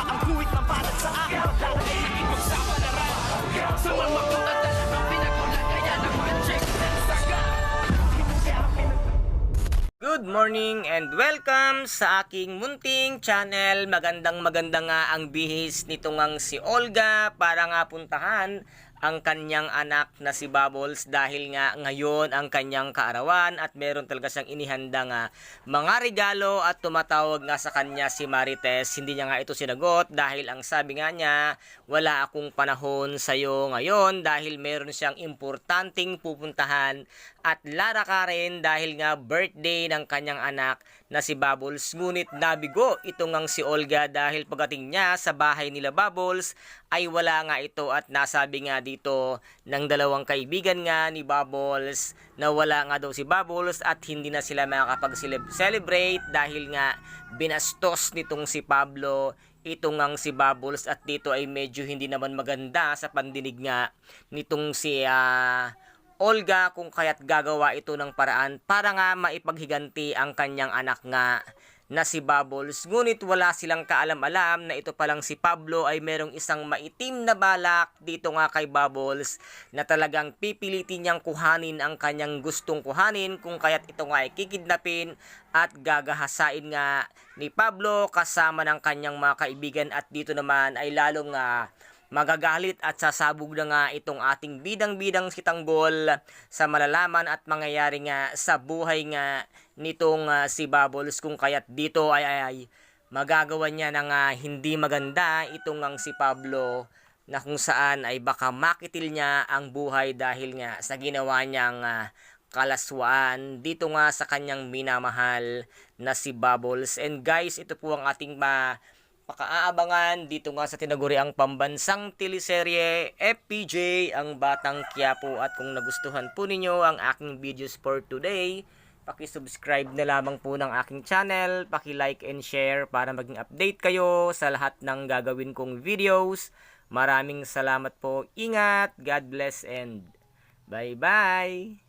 ang kuwit ng balat sa akin. Pagdala ay ipagsapalaran sa mga at talagang pinagulan kaya ng magic ng saga. Good morning and welcome sa aking munting channel. Magandang nga ang bihis nito ngang si Olga para nga puntahan ang kanyang anak na si Bubbles dahil nga ngayon ang kanyang kaarawan at meron talaga siyang inihanda nga mga regalo at tumatawag nga sa kanya si Marites. Hindi niya nga ito sinagot dahil ang sabi nga niya, wala akong panahon sa'yo ngayon dahil meron siyang importanteng pupuntahan at lalakarin dahil nga birthday ng kanyang anak na si Bubbles. Ngunit nabigo ito ngang si Olga dahil pagdating niya sa bahay nila Bubbles ay wala nga ito at nasabi nga dito ng dalawang kaibigan nga ni Bubbles na wala nga daw si Bubbles at hindi na sila makakapag-celebrate dahil nga binastos nitong si Pablo ito ngang si Bubbles at dito ay medyo hindi naman maganda sa pandinig nga nitong si Olga kung kaya't gagawa ito ng paraan para nga maipaghiganti ang kanyang anak nga na si Bubbles. Ngunit wala silang kaalam-alam na ito palang si Pablo ay merong isang maitim na balak dito nga kay Bubbles na talagang pipilitin niyang kuhanin ang kanyang gustong kuhanin kung kaya't ito nga ay kikidnapin at gagahasain nga ni Pablo kasama ng kanyang mga kaibigan at dito naman ay lalong magagalit at sasabog na nga itong ating bidang-bidang si Tanggol sa malalaman at mangyayari nga sa buhay nga nitong si Bubbles kung kaya't dito ay magagawa niya ng hindi maganda itong ang si Pablo na kung saan ay baka makitil niya ang buhay dahil nga sa ginawa niyang kalaswaan dito nga sa kanyang minamahal na si Bubbles. And guys, ito po ang ating pakaaabangan dito nga sa tinaguriang pambansang teleserye FPJ ang Batang Quiapo. At kung nagustuhan po ninyo ang aking videos for today, paki-subscribe na lamang po ng aking channel, paki-like and share para maging update kayo sa lahat ng gagawin kong videos. Maraming salamat po, ingat, God bless and bye bye.